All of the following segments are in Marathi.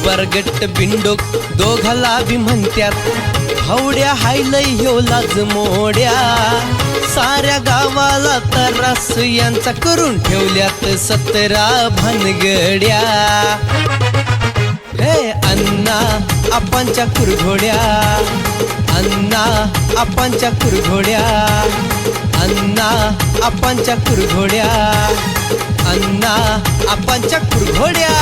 बरगट बिंडोक दोघाला बी म्हणत्यात हवड्या हायलय ह्यो लाज मोड्या साऱ्या गावाला तरास यांचा करून ठेवल्यात 17 भानगड्या हे अण्णा आपांच्या कुरघोड्या अण्णा आपांच्या कुरघोड्या अण्णा आपांच्या कुरघोड्या अण्णा आपांच्या कुरघोड्या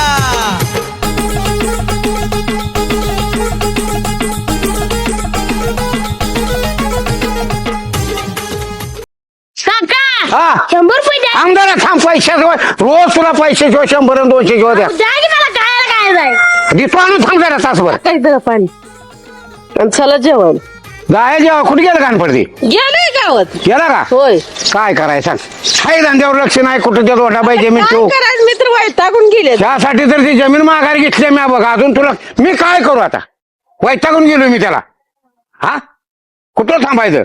हा 100 रुपये द्या. आमदार थांब पैसे रोज तुला पैसे शिवाय 100 आणि 200 शिवाय द्या द्या की मला काय जाय देतो आणून थांब जरा तासभर काय दिलं पाणी आणि चला जेवण गाय जेव्हा कुठे गेलं कान पडते गेलोय गावात गेला का होय काय करायचं हाय धंद्यावर लक्ष नाही कुठं त्या दोटा पाहिजे जमीन काय तू करायचं मित्र वैतागून गेले त्यासाठी तर ती जमीन माघारी घेतली मी बघा अजून तुला मी काय करू आता वैतागून गेलो मी त्याला हा कुठं थांबायचं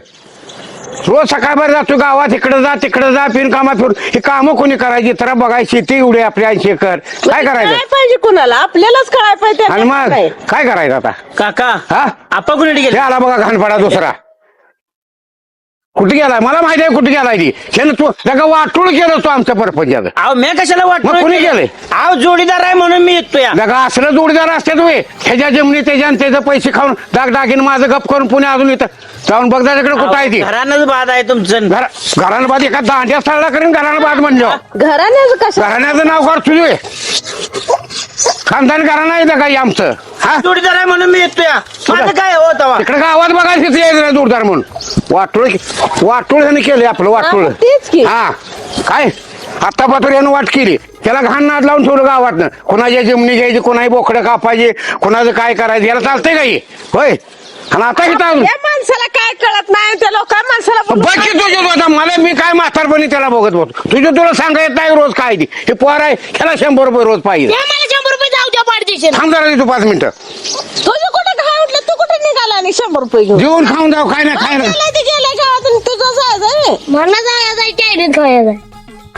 रोज सकाळभर जातो गावात तिकडे जा फिर कामात फिरून ही कामं कोणी करायची तर बघायची शेती एवढी आपल्या 80 एकर काय करायचं काय पाहिजे कुणाला आपल्यालाच कळाय पाहिजे आणि मग काय करायचं आता काका हा आपा कुठे गेले आला बघा घाणपाडा दुसरा कुठे गेलाय मला माहिती आहे कुठे गेलाय ती त्यानं तू त्याला वाटूळ केलं तू आमच्या परपंचाचं अहो मी कशाला मग कुणी वाटतो गेले अहो जोडीदार आहे म्हणून मी येतो या लगा असलं जोडीदार असते तुम्ही ह्याच्या जमिनी त्याच्या त्याचे पैसे खाऊन दागदागिन माझं गप करून पुणे अजून येतं जाऊन बघ त्याच्याकडे कुठं आहे ती घरानच बाद आहे तुमचं घरानं बाद एका दांड्या स्थळाला करीन घरानं बाद म्हणजे घराण्याचं कसं घराण्याचं नाव काढ तुझे खानदान घराणं आहे काही आमचं हा जोडीदार आहे म्हणून मी येतो या माझं काय होत इकडे गावात बघायला तिथे यायचं नाही जोडदार म्हणून वाटोळ ह्याने केले आपलं वाटोळ हा, तेच की. हा काय आता पात्र यानं वाट केली त्याला घाण नाद लावून ठेवलं गावातनं कोणाच्या जमिनी घ्यायची कोणाही बोकडं कापायचे कोणाचं काय करायचं याला चालतंय काही होय आणि आता इथं अजून या माणसाला काय कळत नाही त्या लोक माणसाला बोलून बाकी तुझ्या आता मला मी काय म्हातारपणी त्याला बघत होतो तुझं तुला सांगा येत नाही रोज काय ती हे पोर आहे त्याला 100 रुपये रोज पाहिजे द्या मला 100 रुपये जाऊ द्या पाडदेशील. थांब जरा तू 5 मिनिटं तुझं कुठं काय उठलं तू कुठे निघाला आणि 100 रुपये घेऊन जेवून खाऊन जाऊ काय नाही गेलाय ते गेलाय गावात आणि तुझं जायचं मला जायचं चायनीज खायचं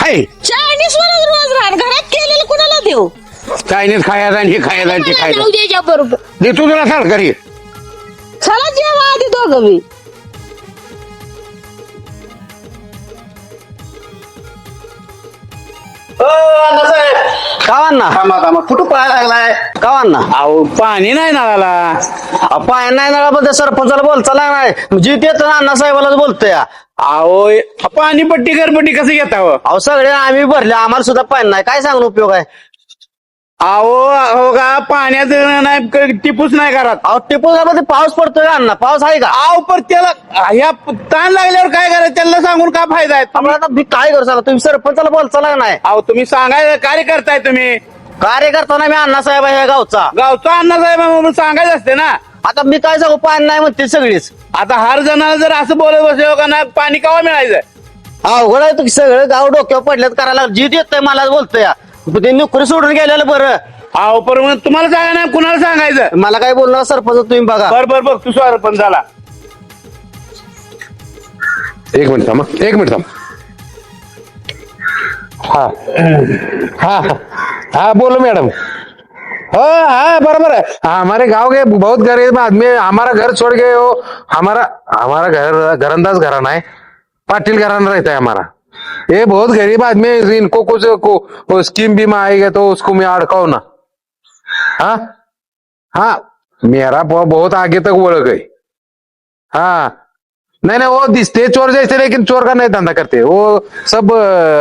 हाय चायनीज वर रोज राहणार घरात केलेलं कुणाला देऊ चायनीज खायचं आणि हे खायचं आणि ते मला खायचं जाऊ दे 100 रुपये देतो तुला सांग घरी चला जेवा आधी दोघं बी कावांना कुठं पळायला लागलाय कावांना अहो पाणी नाही नळाला पाय नाही नळाबद्दल सरपंचाला बोलचाला नाही जी ते अण्णासाहेबालाच बोलतोय अहो पाणी पट्टी घरपट्टी कसं घेतावं अहो सगळे आम्ही भरले आम्हाला सुद्धा पाणी नाही काय सांगून उपयोग आहे अहो का पाण्याचं नाही टिपूस नाही घरात अहो टिपूमध्ये पाऊस पडतोय का अण्णा पाऊस आहे का अहो पण त्याला ह्या ताण लागल्यावर काय करायचं त्याला सांगून काय फायदा आहे आम्हाला आता मी काय करू सांगा तुम्ही सरपंचाला बोलचाला नाही अहो तुम्ही सांगाय कार्य करताय तुम्ही कार्यकर्ता मी अण्णासाहेब आहे या गावचा गावचा अण्णासाहेब म्हणून सांगायचं असते ना आता मी काय सांगू पाणी नाही म्हणते सगळीच आता हर जणाला जर असं बोलत बसले का ना पाणी केव्हा मिळायचं अवघड आहे तुम्ही सगळं गाव डोक्यावर पडल्यात करायला जीत येतोय मला बोलतोय ते नोकरी सोडून गेलेलं बरं अहो पण मग तुम्हाला सांगा ना कुणाला सांगायचं मला काय बोलणार सरपंच तुम्ही बघा बर बघ तू सरपंच झाला एक मिनिट थांब एक मिनिट थांब हाँ हाँ हाँ बोलो मैडम हो हाँ बराबर है हाँ, हमारे गांव के बहुत गरीब आदमी हमारा घर छोड़ गए हो हमारा घर घरंदाज घराना है पाटिल घराना रहता है हमारा ये बहुत गरीब आदमी है इनको कुछ को स्कीम बीमा आएगा तो उसको मैं अड़काऊ ना हाँ हाँ मेरा बहुत आगे तक बढ़ गई हाँ नहीं वो दिखते चोर जैसे लेकिन चोर का नहीं धंधा करते वो सब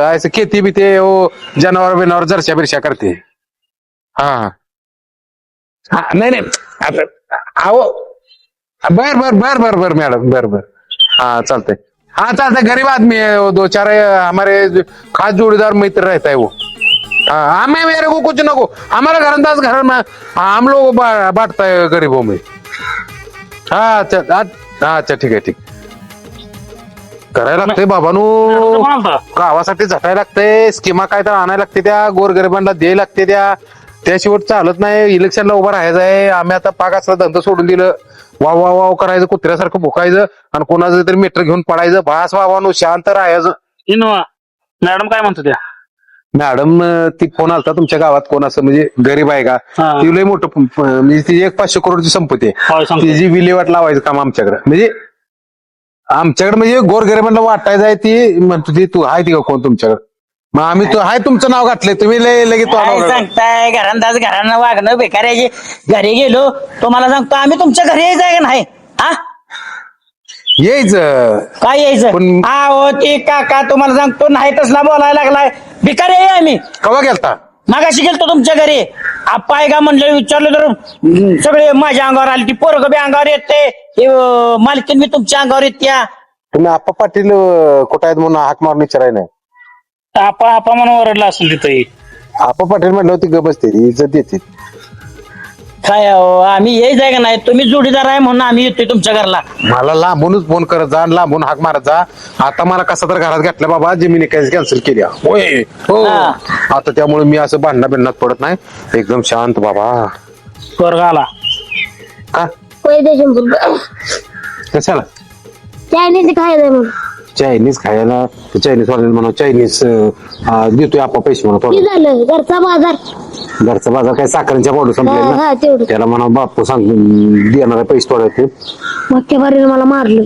ऐसे खेती भी थे वो जानवर बिनवर जरशा बिरशा करते हैं हाँ हाँ नहीं आओ बर मैडम बर हाँ चलते हाँ चलते गरीब आदमी है वो 2-4 हमारे खास जोड़ीदार मित्र रहता है वो हाँ हमें मेरे को कुछ ना को हमारा घरंदाज घर में हम लोग बांटता है गरीबों में हाँ अच्छा ठीक है करायला लागतंय बाबानू गावासाठी झटायला लागतंय स्कीमा काय तर आणायला लागते त्या गोरगरिबांना द्यायला लागते त्याशिवाय चालत नाही इलेक्शनला उभं राहायचं आहे आम्ही आता पाक असला धंदा सोडून दिलं वाव करायचं कुत्र्यासारखं भुकायचं आणि कोणाचं तरी मीटर घेऊन पडायचं भास बाबानू शांत राहायचं इनोवा मॅडम काय म्हणतो त्या मॅडम ती फोन आलता तुमच्या गावात कोण असं म्हणजे गरीब आहे का हा. ती लय मोठं म्हणजे ती 1,500 करोडची संपत्ती होय, आहे सांगतो. तिची विल्हेवाट लावायचं काम आमच्याकडे म्हणजे म्हणजे गोरगरिबांना वाटायचं आहे ती म्हणतो ती तू आहे ती का कोण तुमच्याकडे मग आम्ही तो आहे तुमचं नाव घातलंय तुम्ही लगेच काय तोंडावर- सांगताय घरांदाज घरांना वागणं बेकार आहे. घरी गेलो तुम्हाला सांगतो आम्ही तुमच्या घरी यायचंय का नाही हा यायचं काय यायचं पण- हा हो ते काका तुम्हाला सांगतो नाही तसला बोलायला लागलाय भिकारी आहे आम्ही कवा गेलता मागाशी गेलतो तुमच्या घरी आप्पा आहे का म्हणलं विचारलं तर सगळे माझ्या अंगावर आले ती पोरग बी अंगावर येते मालकीन बी तुमच्या अंगावर येत्या तुम्ही आप्पा पाटील कुठं आहेत म्हणून हाक मारून विचाराय नाही आपा आपा म्हणून ओरडला असेल तिथं आप्पा पाटील म्हटलं होती ग बसते इज्जत देते काय अहो, आम्ही यायचंय का नाही तुम्ही जोडीदार आहे म्हणून आम्ही येतोय तुमच्या घरला मला लांबूनच फोन करत जा आणि लांबून हाक मारत जा आता मला कसं तर घरात घातलं बाबा जमिनी कॅन्सल केली होय हो हा. आता त्यामुळे मी असं भांडणात पडत नाही एकदम शांत बाबा स्वर्ग आला का पैसे 100 रुपये कशाला चायनीज खायचं म्हणून चायनीज खायला चायनीज वाल्याला म्हणा चायनीज देतोय आपण पैसे म्हणा किती थोडं झालं घरचा बाजार घरचा बाजार काय साखरेच्या पावडर संपले हा ना तेवढं त्याला म्हणा बापू सांग देणार पैसे थोडे मागच्या बारीने मला मारलं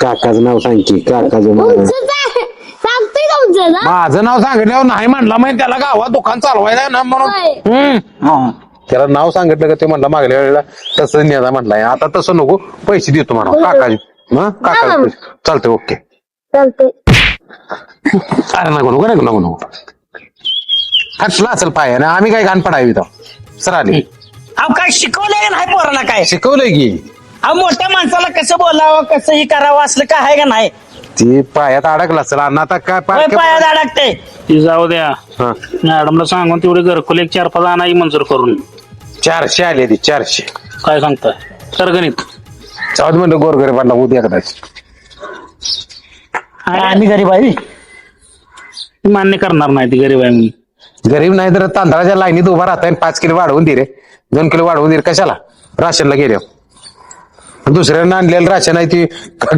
काकाचं नाव सांग की काकाचं नाव सांगतोय तुमचं ना माझं नाव सांगितल्यावर नाही म्हणला माहिती त्याला गावात दुकान चालवायला ना म्हणून होय. त्याला नाव सांगितलं का ते म्हणलं मागल्या वेळेला तसं नेता म्हटलंय आता तसं नको पैसे देतो म्हणा काकाजी काका चालतंय ओके चालतंय अरे नको हटला असेल पाय ना आम्ही काय घाण पडावी सर आले अहो काय शिकवलंय का नाही पोराला काय शिकवलंय की अहो मोठ्या माणसाला कसं बोलावं कसं ही करावं असलं काय आहे का नाही ती पायात अडकला असेल आणि आता काय होय, पायात अडकते ती जाऊ द्या हा. मॅडमला सांगून तेवढे घरकुल 4-5 आणाही मंजूर करून 400 आले ती 400 काय सांगताय सरगणित जाऊ म्हणलं गोरगरिबांना उद्या कदाच आम्ही गरीब आहे मान्य करणार नाही ती गरीब आहे म्हणून गरीब नाही तर तांदळाच्या लाईनीत उभा राहता 5 किलो वाढवून दे रे 2 किलो वाढवून दे रे कशाला राशनला गेल्या दुसऱ्यांना आणलेलं राशन आहे ती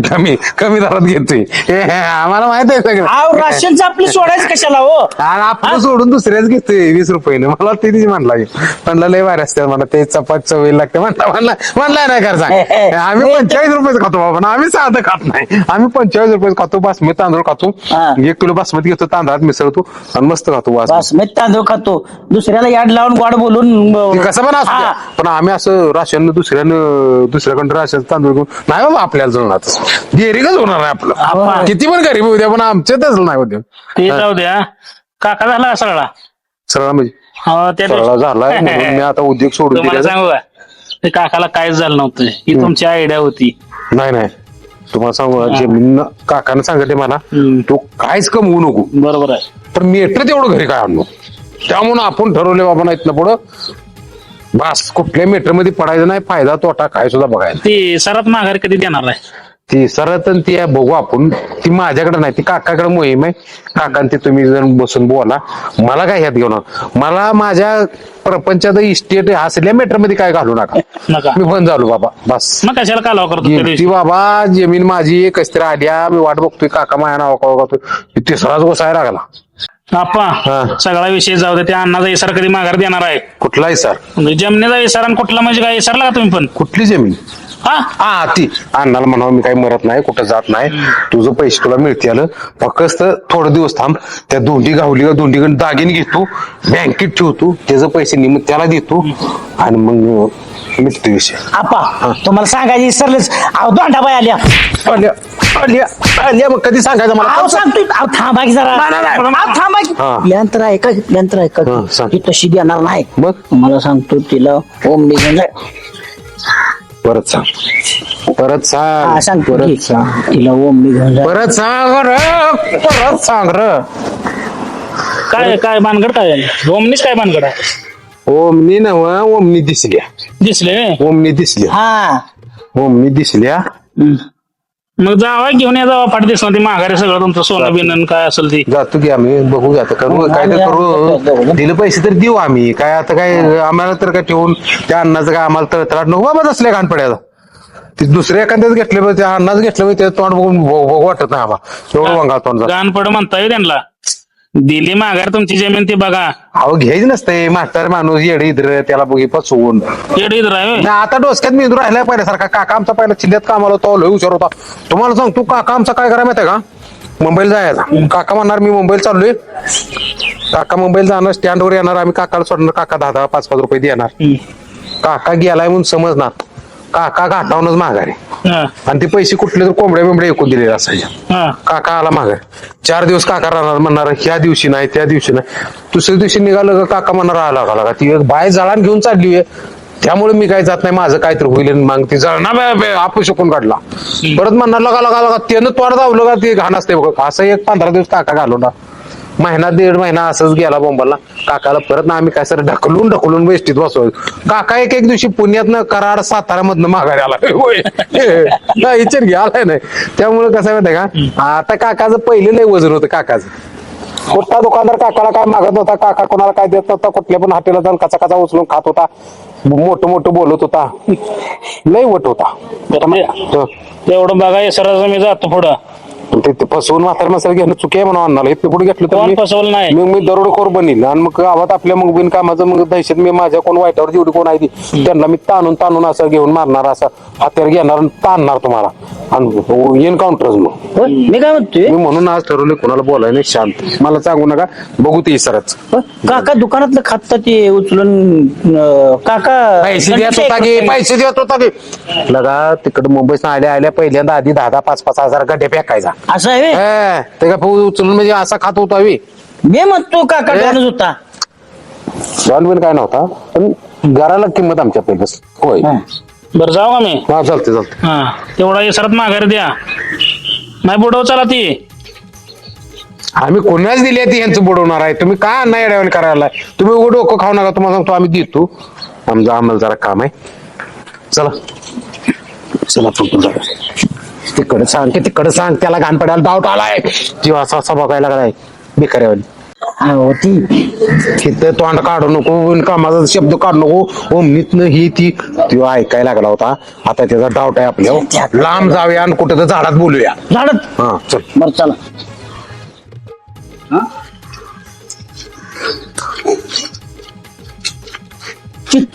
कमी दरात घेतोय आम्हाला माहित आहे सगळं अहो राशनचं आपली सोडायचं कशाला हो आणि आपलं सोडून दुसऱ्याच घेतोय 20 रुपयाने मला ते म्हणला लय वारे असते मला ते चपात चवळी लागते म्हणला नाही कर सांग आम्ही 45 रुपये खातो बाबा ना आम्ही साधं खात नाही आम्ही 45 रुपये खातो बासमती तांदूळ खातो हा. 1 किलो बासमती घेतो तांदळात मिसळतो आणि मस्त खातो बासमती तांदूळ खातो दुसऱ्याला याड लावून गोड बोलून कसं पण असू द्या. हा. पण आम्ही असं राशन दुसऱ्याकडे राशन तांदूळ घेऊन नाही बाबा आपल्याला जळणार गेरीगच होणार आहे आपलं किती पण गरीब होऊ द्या पण आमच्या त्याच नाही होत्या ते जाऊ द्या काका झाला का सगळा सरळ म्हणजे हो, त्या सरळ दिवशी- झालाय म्हणून मी आता उद्योग सोडून तुम्हाला दिले सांगू का ते काकाला काहीच झालं नव्हतं ही तुमची आयडिया होती नाही तुम्हाला सांगू जमीन काकानं सांगितले मला तू काहीच कमवू नको बरोबर आहे तर मीटर तेवढं घरी काय आणलो त्यामुळे आपण ठरवले बाबा ना इथनं पुढं बस कुठल्या मीटर मध्ये पडायचं नाही फायदा तोटा काय सुद्धा बघायला ती सरात माघार कधी देणार आहे ती सरत ती आहे बघू आपण ती माझ्याकडे नाही ती काकाकडे मोहीम आहे काकान ते तुम्ही जर बसून बोला मला काय ह्यात घेऊन मला माझ्या प्रपंचात इस्टेट असल्या मीटर मध्ये काय घालू नका नका मी बंद झालो बाबा बस मग कशाला कालवा करतो त्या ती दिवशी बाबा जमीन माझी कसतरी आल्या मी वाट बघतोय काका माझ्या नाव करतोय तिसराच गोसायला लागला आप्पा सगळा विषय जाऊ दे त्या अण्णाचा इसार कधी माघार देणार आहे कुठलाही सर म्हणजे जमिनीचा इसार आणि कुठला म्हणजे काय इसारला का तुम्ही पण कुठली जमीन हा हा ती अण्णाला म्हणावं मी काही मरत नाही कुठं जात नाही तुझं पैसे तुला मिळते आलं फक्त थोडे दिवस थांब त्या दोंडी गावली दोंडीकडे दागिने घेतो बँकेत ठेवतो त्याचे पैसे निमित्त त्याला देतो आणि मग मिळतो विषय आपा तुम्हाला सांगायचं विसरलेच अहो दोंडाबाई आल्या आल्या मग कधी सांगायचं अहो मला सांगतोय अहो थांबा की जरा अहो, थांबा की हा. यंत्र आहे का यंत्र आहे का हा, सांग. ती तशी देणार नाही मग तुम्हाला सांगतो तिला ओम निघून जाय परत सांग परत हा सांग सांगतो परत की. सांग तिला ओम निघून जाय परत सांग र परत सांग र काय काय भानगड काय आहे? ओमनीच काय भानगड आहे ओमनी नव ओमनी दिसल्या दिसले ओमनी दिसल्या हा ओमनी दिसल्या मग जावा घेऊन या जावा पाठ दिसणार ती माघारी सगळं तुमचं सोनं बिनन काय असेल ती जातो की आम्ही बघू आता करू काय तर करू दिले पैसे तर देऊ आम्ही काय आता काय आम्हाला तर काय ठेवून त्या अन्नाचं काय आम्हाला तळतळाट नको बाबा असल्या घाण पड्याला ते दुसऱ्या एखाद्याच घेतले पाहिजे त्या अन्नाच घेतलं पाहिजे त्याचं तोंड बघून बघू वाटत नाही आम्हाला एवढं वंगा तोंड गाणपड म्हणताय त्यांना दिली माघार तुमची जमीन ती बघा. अहो घ्यायच नसते म्हातार माणूस येडे इधर त्याला बघी फसवून येडे इथं राहावे. नाही, आता डोसक्यात मेंदू राहिलाय पहिल्यासारखा. काका आमचा पहिला चिल्ल्यात कामाला होता, लय हुशार होता. तुम्हाला सांग तू काका आमचा काय करा माहितीये का, मुंबईला जायचा. काका म्हणणार मी मुंबईला चाललोय. काका मुंबईला जाणार, स्टँडवर येणार, आम्ही काकाला सोडणार. काका 10-10, 5-5 रुपये देणार. काका गेलाय म्हणून समजणार, काका घाटावूनच माघारी. हा, आणि ते पैसे कुठले तर कोंबड्या बिंबड्या ऐकून दिलेले असायचे. हा. काका आला माघारी. 4 दिवस काका राहणार, म्हणणार ह्या दिवशी नाही त्या दिवशी नाही. दुसऱ्या दिवशी निघालं का काका म्हणणार आला का ती एक बाय जळान घेऊन चालली आहे, त्यामुळे मी काय जात नाही, माझं काय तर होईल. मग ती जळणा आपू शकून काढला. परत म्हणणार लगा लगा लगा त्यानं तोड दावलं का ते घाण असते बघ. असं एक 15 दिवस काका घालवला. महिना 1.5 महिना असंच गेला बोंबाला. काकाला परत ना आम्ही काय सर ढकलून वेष्टीत बसवायचो. काका एक दिवशी पुण्यातनं कराड सातारामधनं माघारी आला. होय नाही विचार घ्या आलाय नाही. त्यामुळे कसं माहितीये का, आता काकाचं पहिले लय वजन होतं काकाचं. कुठला दुकानदार काकाला काय मागत नव्हता, काका कोणाला काय देत नव्हता, कुठल्या पण हॉटेलला जाऊन कचा उचलून खात होता, मोठं बोलत होता, लय वट होता. तेवढं बघा सर मी जातो पुढं. ते फसवून म्हातार मसाला घेणं चुकी आहे म्हणून अन्नाला. इथे कुठे घेतलं तर कोण मी- फसवलं नाही. मग मी दरोडेखोर बनील आणि मग गावात आपल्या मग बिन कामाचं मग दहशत मी माझ्या कोण वाईटावर जेवढी कोण आहे ती त्यांना मी ताणून असं घेऊन मारणार, असं हत्यार घेणार आणि ताणणार तुम्हाला आणि एन्काउंटरच. मग होय, मी काय म्हणतोय, मी म्हणून आज ठरवलं कोणाला बोलायला नाही, शांत मला सांगू नका, बघू ते सरच. काका दुकानातलं खात ते उचलून काका पैसे देत होता की पैसे देत होता की लगा तिकडे मुंबईत आल्या पहिल्यांदा आधी 10-10, 5-5 हजार गड्डे फेकायचा. असं आहे व्हय? ते का उचलून म्हणजे असा खात होता वी. मी म्हणतो काका डॉनच होता. डॉन काय नव्हता, पण घराला किंमत आमच्या पहिलंच. होय बरं जाऊ का मी. हा चालते. हा, तेवढा इसरात माघार द्या, नाही बुडव चला ती. आम्ही कोणाच दिली ती यांचं बुडवणार आहे, तुम्ही काय नाही अडवण करायला. तुम्ही उघड डोकं खाऊ नका, तुम्हाला सांगतो आम्ही देतो. आम्हाला जरा काम आहे, चला फक्त जरा तिकडे सांग त्याला घाण पडायला डाऊट आलाय. जीव असा बघायला लागलाय बेकार्यावाली. तिथं तोंड काढू नको, कामाचा शब्द काढू नको. ओमनीतनं ही ती ऐकायला लागला होता. आता त्याचा डाऊट आहे आपल्यावर. लांब जाऊया आणि कुठं तर झाडात बोलूया. झाडत हा चल. बरं चला.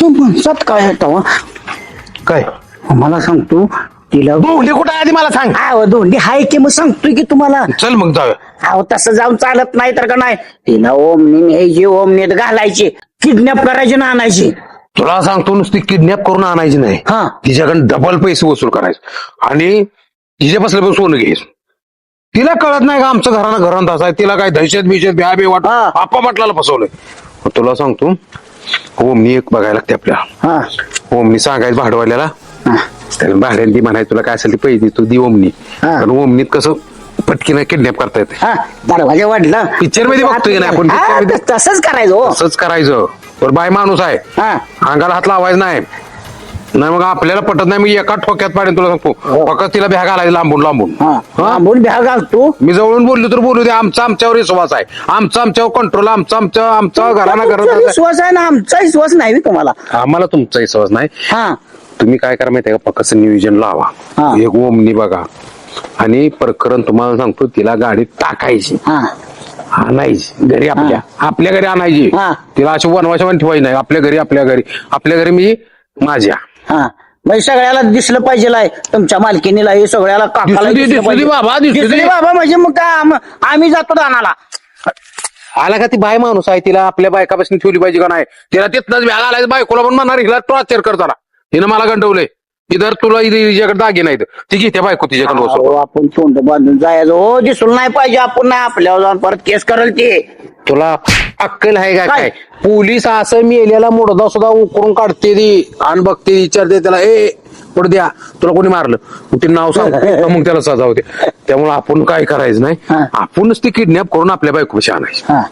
तू म्हणसात काय आहे तेव्हा? काय मला सांगतो तिला दोंडी कुठं आहे आधी मला सांग. अहो दोंडी हाय की, मग सांगतोय की तुम्हाला. चल मग जाऊया. अहो तसं जाऊन चालत नाही तर का नाही. तिला ओमनी न्यायची, ओमनीत घालायची, किडनॅप करायची ना आणायची. तुला सांगतो नुसती किडनॅप करून आणायची नाही, हा. तिच्याकडे डबल पैसे वसूल करायचे आणि तिच्या बसल्या पण सोनं घ्यायचं. तिला कळत नाही का आमचं घरानं आहे. तिला काय दहशत बिशत ब्या बे वाट हा. आपा म्हटला फसवलंय. तुला सांगतो ओमनी एक बघायला लागते आपल्याला. हा ओमनी सांगायचं भाडवाल्याला, त्याला भाड्याने ती म्हणायचं तुला काय असेल ती पैसे तू दी ओमनी. हा. कारण ओमनीत कसं पटकीनं किडनॅप करता येते. हा दरवाजा वाढला. पिक्चर मध्ये बघतोय ना आपण, हा, पिक्चर मध्ये तसंच करायचं हो. असंच करायचं. तर बाय माणूस आहे, हा अंगाला हात लावायचा नाही. मग आपल्याला पटत नाही, मी एका ठोक्यात पाडेन तुला सांगतो. फक्त तिला भ्या घालायची लांबून. हा बोल भ्या घालतो. मी जवळून बोललो तर बोलू दे, आमच्यावर विश्वास आहे, आमच्यावर कंट्रोल, आमच्या घराना तुमचा घरात विश्वास आहे ना, आमचा विश्वास नाही बे तुम्हाला. आम्हाला तुमचा विश्वास नाही. हा तुम्ही काय करा माहितीये का, पक्काचं नियोजन लावा. हा. एक ओमनी बघा आणि प्रकरण तुम्हाला सांगतो, तिला गाडीत टाकायची, हा आणायची घरी, आपल्या घरी आणायची. हा. तिला अशी वनवाशा ठेवायची नाही. आपल्या घरी मी माझ्या. हा म्हणजे सगळ्याला दिसलं पाहिजे लाय, तुमच्या मालकीनीला हे सगळ्याला काकाला दिसू दे, दिसलं दिसू दे पाहिजे. बाबा, दिसू दे. दिसू दे बाबा म्हणजे मग काय आम्ही जातो दानाला. आला का ती बाय माणूस आहे, तिला आपल्या बायकापासून ठेवली पाहिजे का नाही. तिला तिथनच भ्याग आलाय, बायकोला पण म्हणणार हिला टॉर्चर करताना. हिनं मला गंडवलंय, इधर तुला हिच्याकडे दागे नाहीत, ती घेते बायको तिच्याकडे वसूल. अहो, आपण तोंड बांधून जायचं हो, दिसून नाही पाहिजे. आपण नाही, आपल्यावर जाऊन परत केस करेल ते. तुला अक्कल आहे का काय? काय? पोलीस असं मेलेला मुडदा सुद्धा उकरून काढते ती आणि बघते, विचारते त्याला, पडू द्या तुला कोणी मारलं, ते नाव सांग मग त्याला सजा होते. त्यामुळे आपण काय करायचं नाही, हा. आपणच ती किडनॅप करून आपल्या बायकोशी आणायची. हा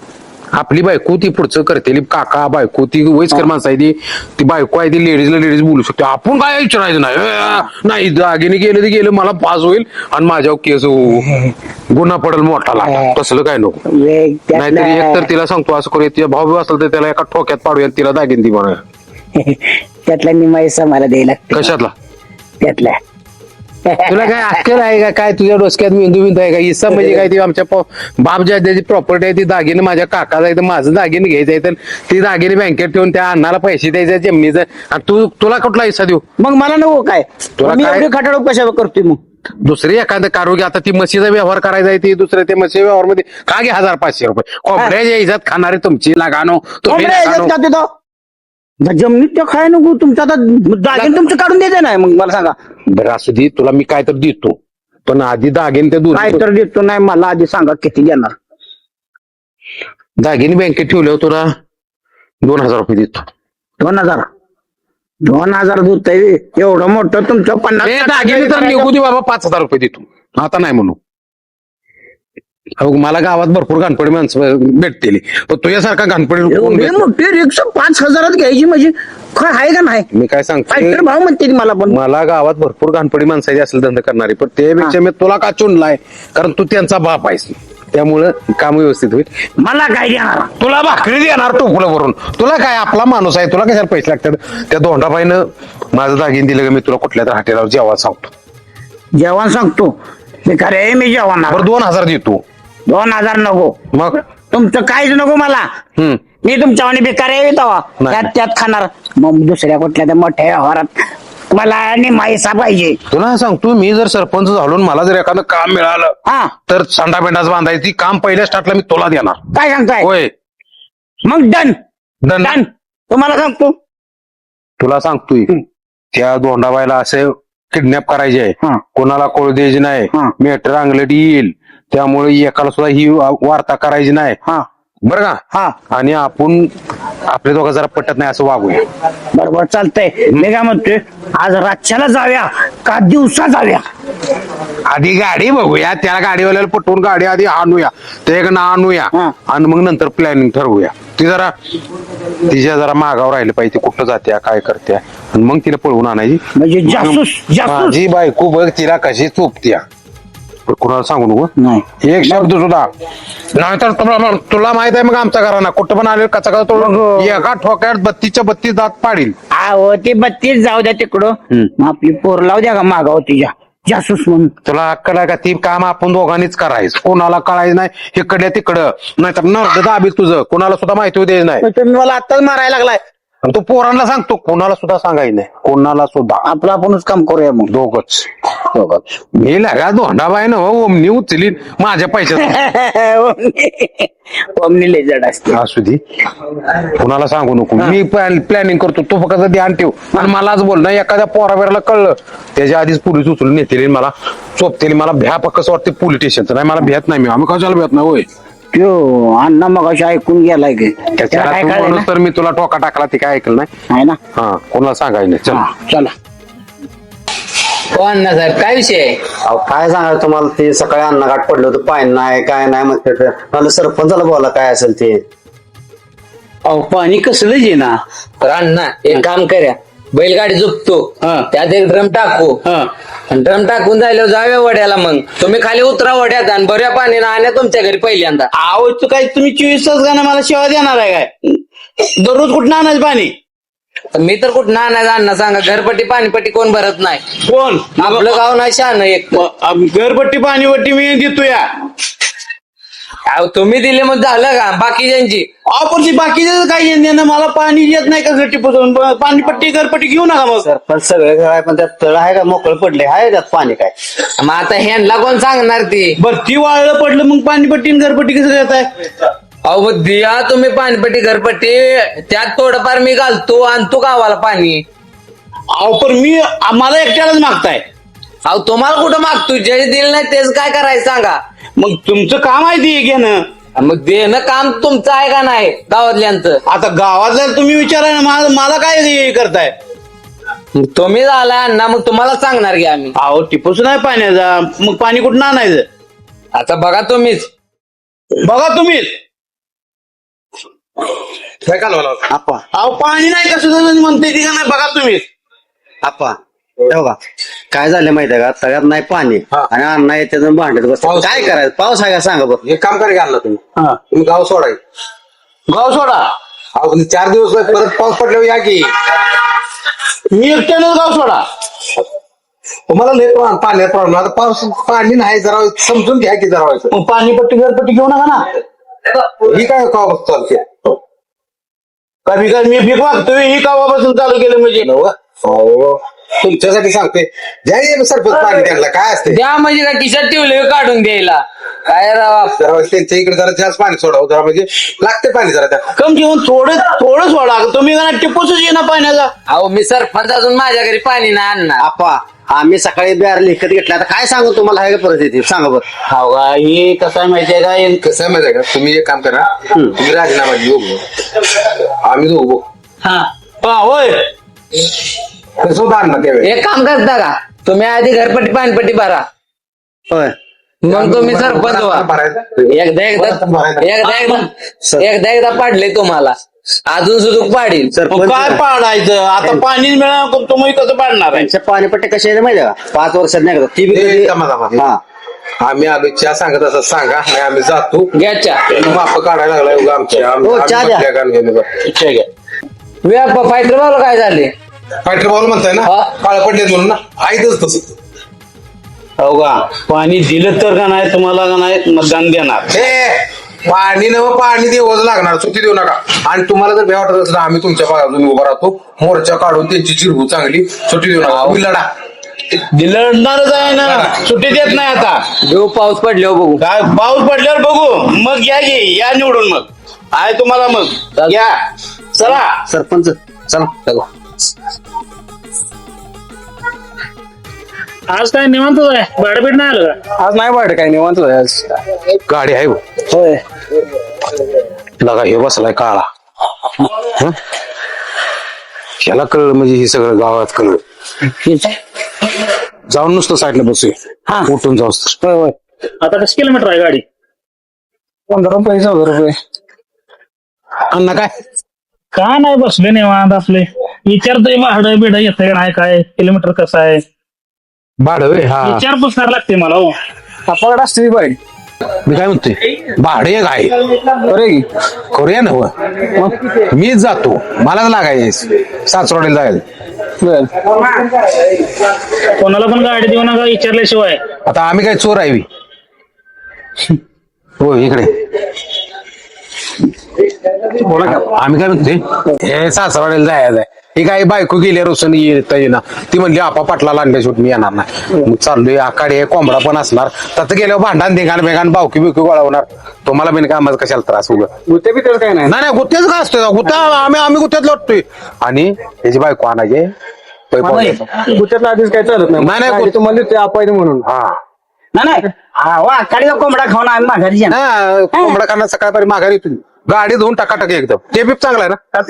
आपली बायको ती पुढचं करते, काका बायको ती वयस्कर माणसं आहे, ती बायको आहे, ती लेडीज बोलू शकते. आपण काय विचारायचं नाही, दागिने गेलं ते गेलं, मला पास होईल आणि माझ्यावर केस गुन्हा पडेल मोठा. तसलं काय नको. नाहीतरी एक तर तिला सांगतो असं करू, तिचा भाऊ असेल तर त्याला एका ठोक्यात पाडूया, तिला दागिने ती म्हणा. त्यातला निमा हिस्सा मला द्यायला लागतो. कशातला? त्यातला तुला काय अक्कल आहे का काय तुझ्या डोसक्यात मेंदू बिंदू आहे का हिस्सा म्हणजे काय ती आमच्या बाप ज्या त्याची प्रॉपर्टी आहे ती दागिने माझ्या काकाचा आहे तर माझं दागिने घ्यायचं आहे तर ती दागिने बँकेत ठेवून त्या अण्णाला पैसे द्यायचे जमिनीचं आणि तुला कुठला हिस्सा देऊ मग मला नको काय तुला मी काय- एवढी खटाडो कशा करतोय मग दुसरी एखादं कारोगी आता ती म्हशीचा व्यवहार करायचा आहे ती दुसऱ्या त्या म्हशी व्यवहार मध्ये का घे 1500 रुपये कोंबड्याच्या इज्जत खाणारी तुमची लागानो तुम्ही लागानो. का तिथं जमिनीत त्या खाय नको तुमचं आता दागिने तुमचं काढून द्यायचं नाही मग मला सांगा बरं असू दे तुला मी काय तर देतो पण आधी दागिने त्या काय दोन तर देतो नाही मला आधी सांगा किती देणार दागिने बँकेत ठेवल्यावर तुला 2000 रुपये देतो 2000 दूध आहे एवढं मोठं तुमचं हे दागिने तर निघू दे बाबा 5000 रुपये देतो आता नाही म्हणू अहो, मला गावात भरपूर घाणपडी माणसं भेटतील पण तुझ्यासारखा घाणपडी कोण एवढी भेटतं? मोठी रिक्षा 5000 घ्यायची म्हणजे काय आहे का नाही मी काय सांगतो फायटर भाव म्हणते ती मला पण मला गावात भरपूर घाणपडी माणसाची असेल धंदा करणारी पण त्यापेक्षा मी तुला का चुनलाय कारण तू त्यांचा बाप आहेस त्यामुळं काम व्यवस्थित होईल मला काय देणार तुला भाकरी देणार टोपलं भरून तुला काय आपला माणूस आहे तुला कशाला पैसे लागतात त्या दोंडाबाईनं माझं दागिन दिलं का मी तुला कुठल्या तर हॉटेलावर जेव्हा सांगतो जेवण सांगतो मी खरे मी जेवण बरं 2000 देतो 2000 नको मग तुमचं काहीच नको मला मी तुमच्यावानी बेकार आहे तेव्हा नाही. त्यात खाणार मग दुसऱ्या कुठल्या त्या मोठ्या व्यवहारात मला निमाईसा पाहिजे तुला सांगतो मी जर सरपंच झालो आणि मला जर एखादं काम मिळालं हा तर सांडा पेंडाच बांधायची काम पहिल्या स्टार्टला मी तुला देणार काय सांगताय होय मग डन दंड डन तुम्हाला सांगतो तुला सांगतोय त्या दोंडाबाईला असे किडनॅप करायचे आहे हा. कोणाला कळू द्यायची नाही हा. मेटर अंगलट येईल त्यामुळे एकाला सुद्धा ही वार्ता करायची नाही हा बरं का हा आणि आपण आपले दोघं जरा पटत नाही असं वागूया बरोबर चालतंय मी काय म्हणतोय आज रातच्याला जाऊया का दिवसा जाऊया आधी गाडी बघूया त्याला गाडीवाल्याला पटवून गाडी आधी आणूया ते एक ना आणूया हा. आणि मग नंतर प्लॅनिंग ठरवूया ती जरा तिच्या जरा मागावर राहिलं पाहिजे कुठं जात्या काय करत्या आणि मग तिला पळवून आणायची म्हणजे जासूस जासूस माझी बायको बघ तिला कशी चोपत्या पण कुणाला सांगू नको नाही एक शब्द सुद्धा नाहीतर तुला माहित आहे मग आमच्या घराना कुठं पण आले कचा तोडून एका ठोक्यात 32 दात पाडील आहो ते 32 जाऊ द्या तिकडं मग आपली पोर लावू द्या का मागाव तिच्या जासूस म्हणून तुला अक्कल आहे का ती काम आपण दोघांनीच करायचं कोणाला कळायचं नाही इकडल्या तिकडं नाहीतर नर्द दाबील तुझं कोणाला सुद्धा माहिती द्यायचं नाही तुम्ही मला आत्ताच मारायला लागलाय आणि तू पोरांना सांगतो कोणाला सुद्धा सांगायचं नाही कोणाला सुद्धा आपलं आपणच काम करूया मग दोघच मी लगा दोंडाबाई ना ओमनी उचलीन माझ्या पैशात ओमनी लय जड असते असू दे कुणाला सांगू नको मी प्लॅनिंग करतो तू फक्त ध्यान ठेव आणि मलाच बोल ना एखाद्या पोराबिराला कळलं त्याच्या आधीच पोलीस उचलून नेतील मला चोपतील मला भ्या कसं वाटतं पोलीस स्टेशनचं नाही मला भ्यात नाही मी आम्ही कशाला भ्यात नाही होय त्यो अण्णा मग ऐकून गेलाय की त्याला काय तू कळलं म्हणून ना? तर मी तुला टोका टाकला ते काय ऐकलं नाही आहे ना हा कोणाला सांगायचं नाही चल हा, चला हो अण्णा साहेब काय विषय आहे अहो काय सांगाल तुम्हाला ते सकाळी अन्नघाट पडलं होतं पाय नाही काय नाही म्हणते मला सरपंचाला बोला काय असेल ते अहो पाणी कसलं जे ना तर अण्णा एक काम करा बैलगाडी झोपतो हा. त्यात एक ड्रम टाकू हा. आणि ड्रम टाकून जायला जाऊया वड्याला मग तुम्ही खाली उतरा वड्यात आणि बऱ्या पाणी आणा तुमच्या घरी पहिल्यांदा अहो तू काय तुम्ही 24 तास गाणं मला सेवा देणार आहे काय दररोज कुठं आणायचं पाणी तर मी तर कुठं आणायचं अण्णा सांगा घरपट्टी पाणीपट्टी कोण भरत नाही कोण आपलं गाव नाही शहाणं एक घरपट्टी पाणीपट्टी मी देतो या अहो, तुम्ही दिले मग झालं का बाकीच्यांची पण ती बाकीचं काही देणं मला पाणी येत नाही का घरटी पुसून पाणीपट्टी घरपट्टी घेऊ नका मग सरपंच सगळे काय पण त्यात तळ आहे का मोकळ पडले आहे त्यात पाणी काय मग आता ह्यांना कोण सांगणार ती बरं ती वाळलं पडलं मग पाणीपट्टी आणि घरपट्टी कसं देत आहे अहो मग द्या तुम्ही पाणीपट्टी घरपट्टी त्यात थोडंफार मी घालतो आणतो गावाला पाणी अहो पण मी मला एकट्यालाच मागताय अहो तुम्हाला कुठं मागतो जे दिलं नाही तेच काय करायचं सांगा मग तुमचं काम आहे ते घेणं मग देणं काम तुमचं आहे का नाही गावातल्यांचं आता गावातल्या तुम्ही विचारा ना मला काय हे करताय मग तुम्ही झाला अण्णा मग तुम्हाला सांगणार की आम्ही अहो टिपूस नाही पाण्याचा मग पाणी कुठं आणायचं आता बघा तुम्हीच बघा तुम्हीच आप्पा अहो पाणी नाही कसं म्हणते ती का नाही बघा तुम्हीच आप्पा हे बघा काय झालं माहितीये का तळ्यात नाही पाणी आणि अण्णा येते भांडत बस काय करायचं पाऊस आहे का सांगा बरं हे काम करे आणलं तुम्ही हा. तुम्ही गाव सोडाय गाव सोडा अहो 4 दिवस परत पाऊस पडल्यावर या की मी एकट्यानं गाव सोडा तुम्हाला लय पाण्यात प्रॉब्लेम आता पाऊस पाणी नाही जरा समजून घ्या की जरा व्हायचं मग पाणीपट्टी घरपट्टी घेऊ नका ना. ही काय का चालते मी भीक मागतोय ही कावापासून चालू केलं म्हणजे. हो तुमच्यासाठी सांगते द्या हे सरपंच पाणी त्यांना काय असते द्या म्हणजे का खिशात ठेवले काढून द्यायला काय राव. जरा त्यांच्या इकडे जरा जास्त पाणी सोडावं जरा म्हणजे लागते पाणी जरा त्या कम घेऊन थोडं सोडा तुम्ही का टिपूसच ये ना पाण्याचा. अहो मी सरपंच अजून माझ्या घरी पाणी नाही आणणार. आप्पा आम्ही सकाळी बिहार लिखत घेतला आता काय सांगू तुम्हाला आहे का परिस्थिती सांगा बरं. हो का हे कसं आहे माहितीये का कसं आहे माहिती आहे का तुम्ही एक काम करा तुम्ही राजीनामा घेऊ आम्ही दोघं हा होय कसं होतं अण्णा त्यावेळी एक काम करता का तुम्ही आधी घरपट्टी पाणीपट्टी भरा होय मग तुम्ही सरपंच व्हा. भरायचं एकदा पाडले तुम्हाला अजून सुद्धा पाडील. मग सरपंच काय पाडायचं आता पाणी मिळालं तुम्ही कसं पाडणार आहे. त्यांच्या पाणीपट्टी कशी आहे माहिती आहे का 5 वर्षात नाही का ती बी ए, कधी- थांबा, थांबा. हा आम्ही आलो चहा सांगत असं सांगा नाही आम्ही जातो घ्याच्या माप काढायला लागलाय उगा आमचे हो, चहा द्या. ठीक आहे. फायटर बॉल काय झाले. फायटर बॉल म्हणताय ना हा. काळ पडले म्हणून ना आहेतच तसं हो का पाणी दिलं तर का नाही तुम्हाला का नाही मतदान देणार. हे पाणी नव पाणी देवच लागणार सुट्टी देऊ नका आणि तुम्हाला जर भ्या वाटत असेल तर आम्ही तुमच्या बाजूने उभा राहतो मोर्चा काढून त्यांची चिरगू चांगली सुट्टी देऊ नका तुम्ही लढा दिलणारच आहे ना सुट्टी देत नाही आता. देऊ पाऊस पडल्यावर बघू. काय पाऊस पडल्यावर बघू मग घ्या घे या निवडून मग आहे तुम्हाला मग घ्या चला. सरपंच चला आज काय निवांतच आहे भाडबीड नाही आलं का. आज नाही वाटत काय निवांत आज. गाडी आहे हो. होय लगा हे बसलाय काळा हं? ह्याला कळलं म्हणजे हे सगळं गावात कळलं जाऊन नुसतं साईडला बसूया उठून जाऊस होय होय आता कसं किलोमीटर आहे गाडी. 15 रुपये 14 रुपये. अण्णा काय काय नाही बसले निवांत आपले विचारतोय भाडं बिडं येतंय का नाही काय किलोमीटर कसं आहे भाडं हा विचारपूस करायला लागते मला. हो आपल्याकडे असते बाई. मी काय म्हणतोय भाडे एक आहे बरे करूया ना मग मीच जातो मलाच लागायचं सासवडीला जायला कोणाला पण गाडी देऊ नका विचारल्याशिवाय. आता आम्ही काय चोर आहे बी? हो इकडे आम्ही काय म्हणते हे सासरवाडीला जायचं आहे ही काही बायको गेली रोशन येता येईना ती म्हणली आपा पाटलाला आणल्या शेवट मी येणार नाही मग चाललोय आकाडी आहे कोंबडा पण असणार तर गेल्यावर भांडण देगान बेगान बावकी बिवकी गोळवणार तुम्हाला बिन काय माझा कशाला त्रास उगा गुत्ते बित्ते काय नाही. नाही गुत्तेच काय असतोय गुत्ता आम्ही गुत्त्यात लढतोय आणि त्याची बायको आणायचे गुत्त्यातला आधीच काय चालत नाही. नाही, गाडी तुम्हाला ते अपायचं म्हणून. हा नाही काळीचा कोंबडा खाऊन आम्ही माघारी जाणार. हा, कोंबडा खाणार सकाळपर्यंत माघारी येतो गाडी धुवून टाकाटाकी एकदम ते बी चांगला आहे ना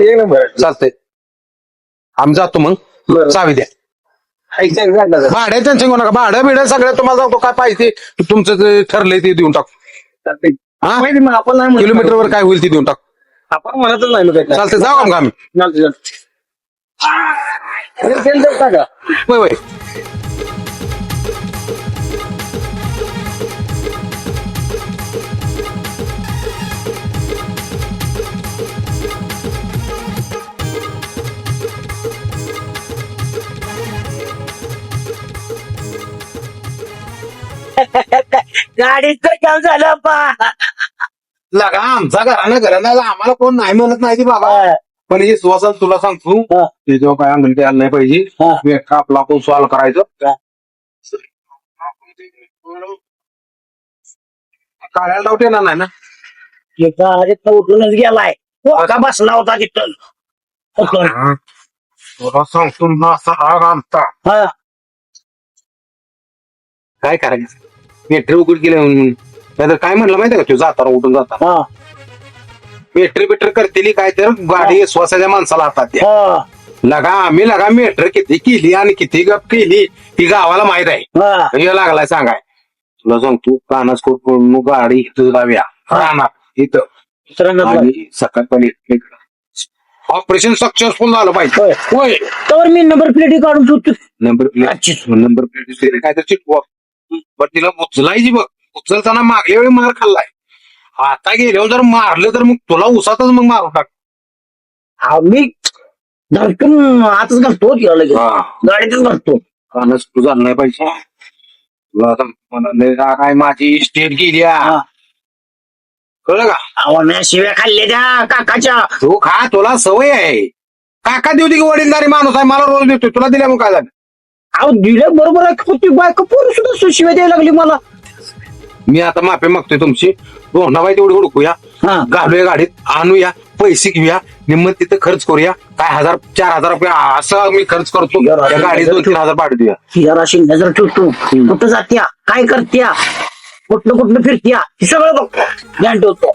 एक नंबर. चालतंय आम्ही जातो मग चावी द्या भाड्या टेन्शन घेऊ नका भाडं बिडं सगळं तुम्हाला जातो काय पाहिजे ते तुमचं जे ठरलंय ते देऊन टाकू हा मग आपण नाही म्हणत. किलोमीटरवर काय होईल ते देऊन टाकू आपण म्हणतच नाही ना काय. चालतंय जाऊ का आम्ही चालतंय, चालतंय. तेल देऊ टाका. होय होय गाडीचं काम झालं पा. लगा आमचा घरानं आम्हाला कोण नाही म्हणत नाही ती बाबा पण हे सुवासन तुला सांगतो ते जेव्हा काय अंगण ते आलं नाही पाहिजे मी एकटा आपला आपण सॉल्व करायचं काढायला डाऊट येणार नाही ना गाडीत उठूनच गेलाय का बसला होता तिथं. तुला सांगतो ना असा राग आमचा हा. काय करायचं मेट्री उघड केलं नाहीतर काय म्हणलं माहिती का तू जाताना उठून जाता हा. मेट्री बिट्री करतेली काय तर गाडी श्वासाच्या माणसाला हातात द्या हा. लगा मेट्री किती केली आणि किती गप केली ती गावाला माहित आहे हा. हे लागलाय सांगाय तुला सांगतो कानास करून गाडी इथं जाऊया राहणार इथं आणि सकाळपर्यंत ऑपरेशन सक्सेसफुल झालं पाहिजे होय तर मी नंबर प्लेट काढून ठेवतो. नंबर प्लेट काय तर चिटकवा पण तिला उचलायची बघ उचलताना मागल्या वेळी मार खाल्लाय आता गेल्यावर जर मारलं तर मग तुला उसातच मग मारून टाक मी धडकून आतच घालतो तिला लगेच. हा. गाडीतच घालतो कानच तू झालं नाही पाहिजे तुला आता म्हणाले काय माझी स्टेट गेली कळलं का आवडण्या शिव्या खाल्ले त्या काकाच्या. तू खा तुला सवय आहे काका देऊ दे की वडीलधारी माणूस आहे मला रोज देतोय तुला दिल्या मग काय झालं अहो दिलं बरोबर आहे होती बायको पोरं सुद्धा शिव्या द्यायला लागली मला. मी आता माफी मागतोय तुमची दोंडाबाई तेवढी हुडकूया हा. घालूया गाडीत आणूया पैसे घेऊया निम्मत तिथं खर्च करूया काय 1000-4000 रुपये असं मी खर्च करतो त्या गाडीत 2-3 हजार पाठवूया देऊया हिरा अशी नजर ठेवतो कुठं जात्या काय करत्या कुठलं कुठलं फिरत्या हे सगळं बघतो ध्यान ठेवतो.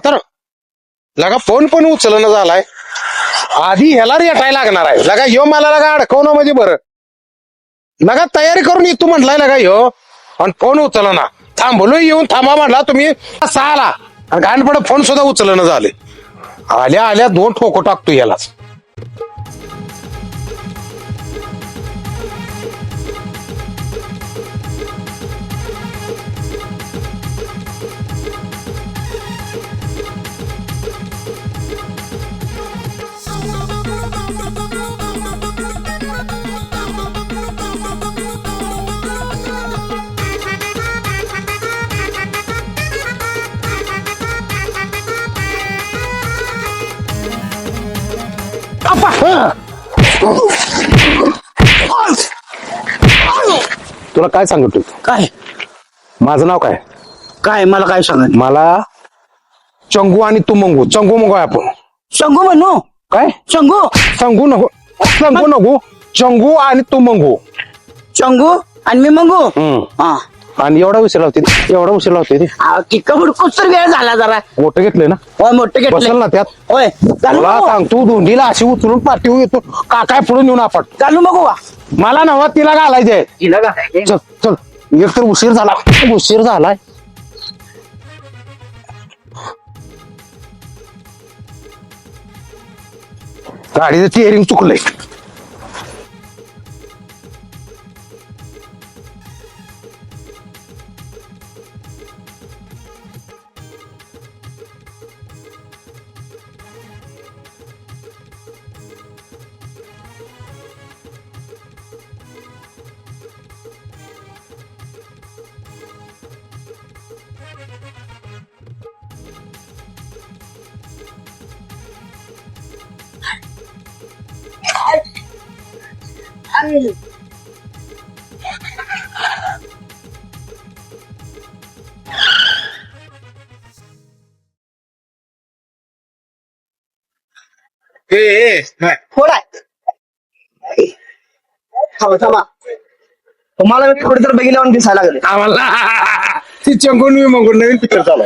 तर लगा फोन पण उचलणं झालाय आधी ह्याला रेटायला लागणार आहे लगा ह्यो मला लगा अडकवणं म्हणजे बरं लगा तयारी करून येतो म्हटलाय लगा ह्यो आणि फोन उचलना थांबलो येऊन थांबा म्हटला तुम्ही 6 आला आणि घाणपड फोन सुद्धा उचलणं झाले आल्या आल्या 2 ठोको टाकतो यालाच तुला काय सांगतो काय माझं नाव काय काय मला काय सांगत मला चंगू आणि तू मंगू चंगू मंगू आहे आपण शंगू म्हणू काय शंगू सांगू नको चंगू आणि तू मंगू शंगू आणि मी मंगू हा आणि एवढा उशीर लावते ती किक्का हुडकूच तर वेळ झाला जरा मोठं घेतलंय ना होय मोठे बसल घेतलं ना त्यात होय चालू तुला बघू. सांग तू दोंडीला अशी उचलून पाठी येतो काय पुढे नेऊन आपण चालू बघू वा. मला नव्हा तिला घालायचंय तिला का चल चल एक तर उशीर झालाय गाडीचं स्टिअरिंग चुकलंय थोडा थांबा तुम्हाला मी कुठेतरी बघितल्यावर दिसायला लागले आम्हाला ती चंगून मी मंगून नवीन पिक्चर चालू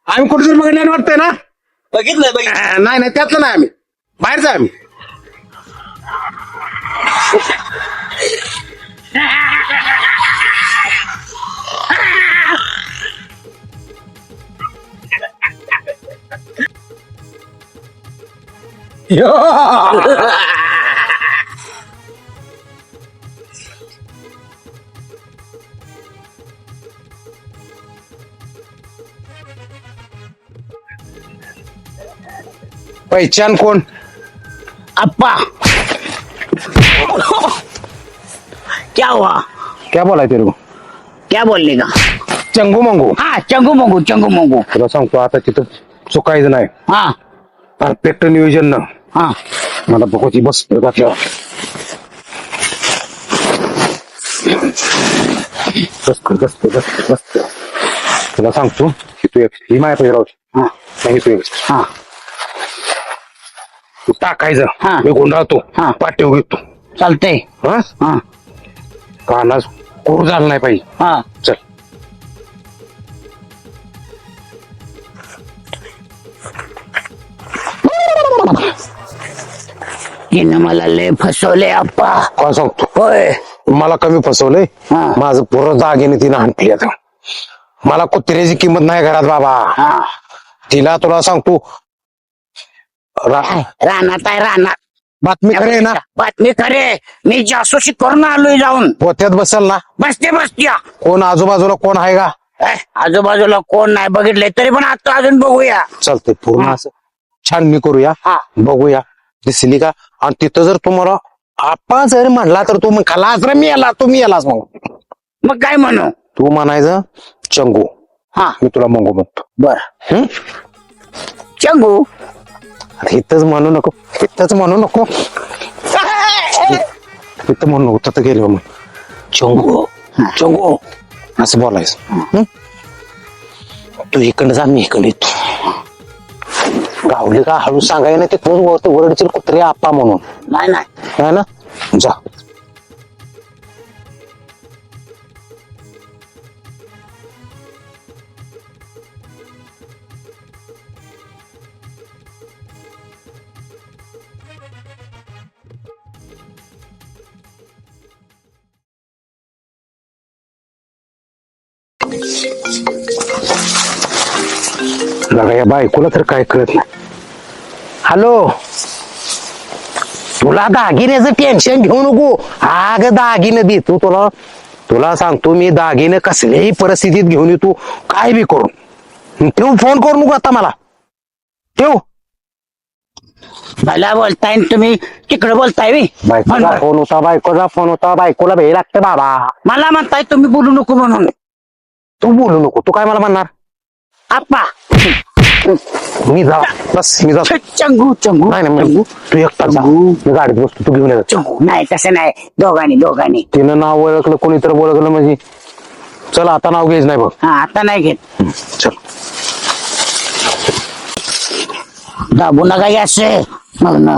आम्ही कुठेतरी बघितल्याने वाटतंय ना बघितलं नाही त्यातलं नाही आम्ही बाहेरच आहे आम्ही पहिचान कोण? अप्पा क्या हुआ? क्या बोलाय तेरे को? क्या बोलले का? चंगू मंगू. हा चंगू मंगू चंगू मंगू. तुला सांगतो आता तिथं चुकायचं नाही. हा परफेक्ट नियोजन ना. हा मला बघू ती बस घातल्यावर. बस तुला सांगतो की तू ही माया पैराव नाही तू हा तू टाकायचं. हा. मी गुंडाळतो. हा. पाठीव घेतो. चालतंय. हा हा कानाच कोरू झाला नाही पाहिजे. हा चल. तिनं मला लय फसवले अप्पा. काय सांगतो? होय मला कमी फसवलंय. हा. माझं पूर्ण दागिने तिनं हाणली आता. मला कुत्र्याची किंमत नाही घरात बाबा. हा तिला तुला सांगतो रानात आहे रानात. बातमी खरी आहे ना? बातमी खरे. मी जासूसी करून आलोय जाऊन. पोत्यात बसल ना? बसते बसत्या. कोण आजूबाजूला कोण आहे का? आजूबाजूला कोण नाही बघितलंय तरी पण आता अजून बघूया. चालतंय पूर्ण असं छाननी करूया. हा. बघूया दिसली का. आणि तिथं जर तुम्हाला आपा जर म्हणला तर तू खालाच रे मी आला तुम्ही आलाच मग मग काय म्हणू? तू म्हणायचं चंगू. हा मी तुला मंगू म्हणतो. बर चंगू. इथंच म्हणू नको. इथंच म्हणू नको. इथं म्हणू नको. तिथं गेलो मग चंगू चंगू असं बोलायचं. हं? तू इकडं जा मी इकडे येतो. गावली का हळू सांगायला ते तूच वरडची कुत्रे आपा म्हणून. नाही नाही है ना. जा. लगा या बायकोला तर काय कळत नाही. हॅलो. तुला दागिन्याचं टेन्शन घेऊ नको. आग दागिने दे तू. तुला सांगतो मी दागिने कसल्याही परिस्थितीत घेऊन येतो. काय बी करून ठेव. फोन करू नको आता मला. ठेव. मला बोलताय आणि तुम्ही तिकडे बोलताय बी. बायकोचा फोन होता. बायकोचा फोन होता. बायकोला भेट लागतं बाबा. मला म्हणताय तुम्ही बोलू नको म्हणून. तू बोलू नको. तू काय मला म्हणणार? आप्पा मी जा. बस मी जातो. चंगू चंगू. नाही नाही तू एकटा जा. मी गाडीत बसतो. तू घेऊन ये. चंगू नाही तसं नाही. दोघांनी तिनं नाव ओळखलं कोणीतरी ओळखलं म्हणजे चल आता नाव घ्यायच नाही बघ. हा आता नाही घेत. चल. दाबू नका असे मग ना.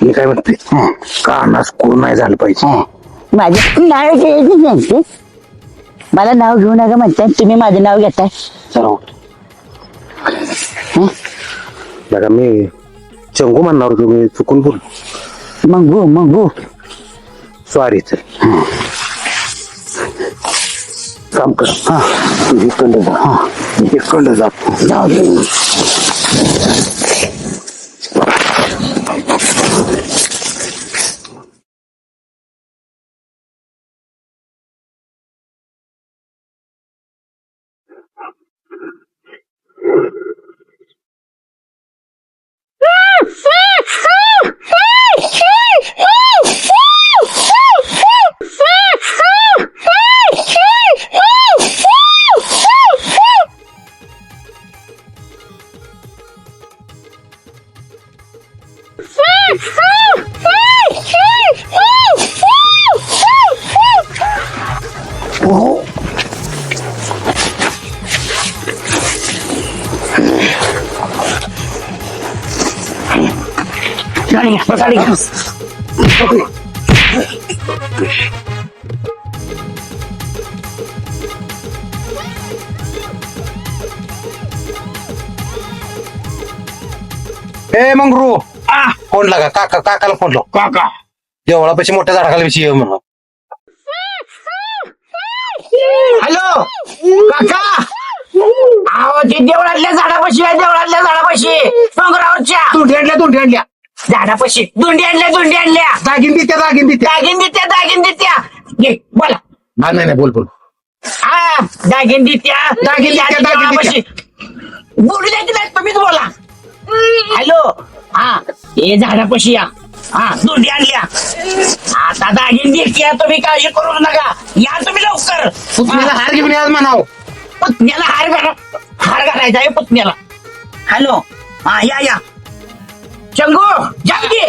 मी काय म्हणते कानास कोर नाही झालं पाहिजे. माझे नाव घ्यायचे. मला नाव घेऊ नका म्हणताय तुम्ही माझं नाव घेताय. चला बघा मी चंगू म्हणणार होतो. मी चुकून बोल. मंगू सॉरी. काम कर. तू इकडं जा. इकडं जातो. जाऊ दे. गाडी ए मंगरू. फोन लागा. काकाला फोन लाव. काका देवळापाशी मोठ्या झाडाखाली विषय ये म्हणून. हॅलो काका. अहो ते देवळातल्या झाडापाशी आहे. देवळातल्या झाडापाशी डोंगरावरच्या दोंड्या झाडापाशी दोंडी आणल्या. दागिन देत्या. दागिन देत्या. घे बोला. नाही बोल. हा दागिन देत्या. दागिन देत्या. बोलू द्यायची नाही तुम्हीच बोला. हॅलो हा हे झाडापाशी या हा दोंडी आणल्या आता दागिन देखील तुम्ही काळजी करू नका या तुम्ही लवकर पुतण्याला हार घेऊन आज म्हणाव. पुतण्याला हार घालायचा आहे पुतण्याला. हॅलो हा या चंगू जागी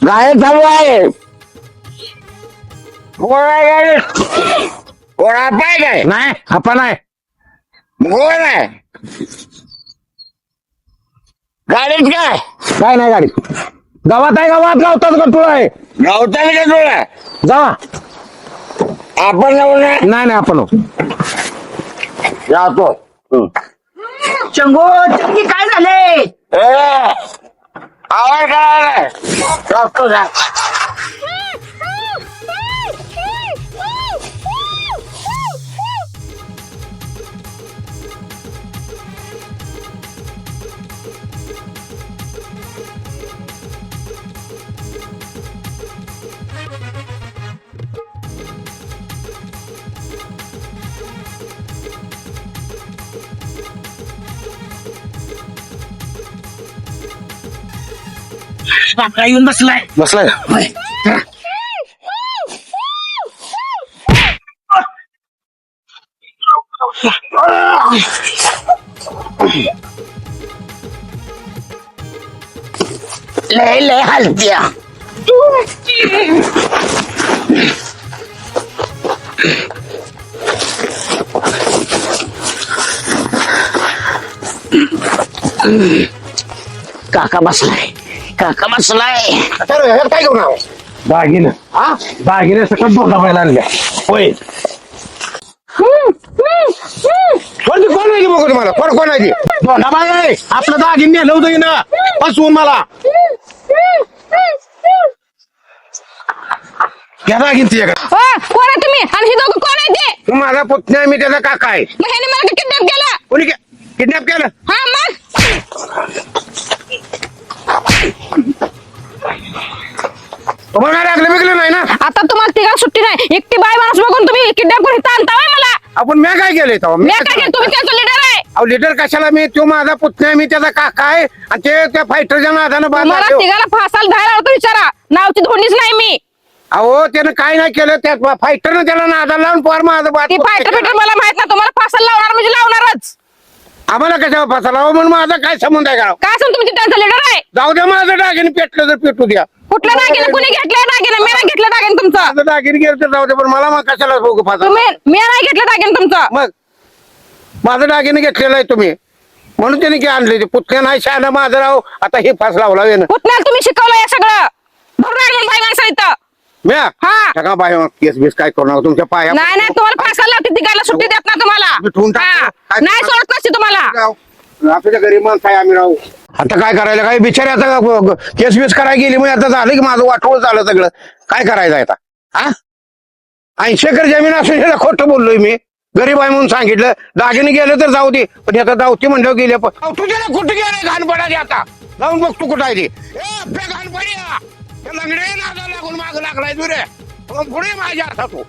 गाय चालू आहे. पाय काय नाही हापा नाही गोळ नाही गाडीत काय नाही गाडीत गावात आहे गावात गावतात का तुला आहे गावतात का तुला जावा आपण नाही आपण जातो. चंगू चंगी काय झाले आवाज काय जातो जा. बापरा येऊन बसलाय बसलाय लय हलत्या काका बसलाय काय घेऊन आहो दागिनं हा दागिने सकट दोंडा पाहिला आणल्या होय. कोण आहे बघू तुम्हाला कोण आहे दोंडा बाय आपलं दागिन नेलं होतं ना बसवून मला घ्या दागिन ती कोण आहे तुम्ही आणि हे दोघं कोण आहे ते तू माझा पुतण्या मी त्याचा काका आहे. मग ह्याने मला किडनॅप केला कोणी किडनॅप केलं हा मग तुम्हाला लागलं बिगलं नाही ना. आता तुम्हाला तिघांना सुट्टी नाही एकटी बाय माणूस बघून तुम्ही किडनॅप करून इथं आणताय मला आपण मी काय केलंय तेव्हा मी काय केलं तुम्ही त्याचा लीडर आहे अहो लिडर कशाला मी तो माझा पुतण्या मी त्याचा काका आहे आणि ते त्या फायटरच्या नादानं मला बांधला. तिघाला फासाला धायला होतं विचारा नावची धोंडीच नाही मी अहो त्यानं काय नाही केलं त्या फायटरनं त्याला नादा लावून पोर माझं बात ती फायटर बिटर मला माहित नाही तुम्हाला फासाला लावणार म्हणजे लावणारच आम्हाला कशावर फासाला म्हणून माझा काय संबंध आहे का काय सांग तुम्ही त्यांचा लीडर आहे जाऊ द्या माझं दागिने पेटलं तर पेटू द्या. कुठल्या दागिने कुणी घेतलं दागिने मी नाही घेतलं दागिने तुमचं माझं दागिने गेलं तर जाऊ दे पण मला मग कशाला बघू फासा तुम्ही मी नाही घेतलं दागिने तुमचं मग माझं दागिने घेतलेलं आहे तुम्ही म्हणून त्याने की आणले ते पुतण्या नाही शहाणं माझं राव आता हे फास लावला वेन कुठल्या तुम्ही शिकवलं हे सगळं धरून आणून बाई माणसं इथं म्या हा. सगळा बाय केस बेस काय करू नका तुमच्या पाया नाही नाही तुम्हाला फासाला लावते तिघाला सुट्टी देत ना तुम्हाला मिठून टाकतो. हा. काय नाही करणार? सोडत नसते तुम्हाला आपल्या गरीब माणसं आहे आम्ही राहू आता काय करायला काय बिचारे आता केस बेस करायला गेली मग आता झालं की माझं वाटोळ झालं सगळं काय करायचं आता हा 80 एकर जमीन असून ह्याला खोटं बोललोय मी गरीब आहे म्हणून सांगितलं दागिने गेलं तर जाऊ दे पण आता जाऊती म्हणल्यावर गेले पण अहो, तू त्याला कुठे गेले घाणपडा दे आता जाऊन बघ तू कुठं आहे ते घाणपड्या लंगडे नादा लागून माग लागलाय तू रे पुढे माझ्या हातात तू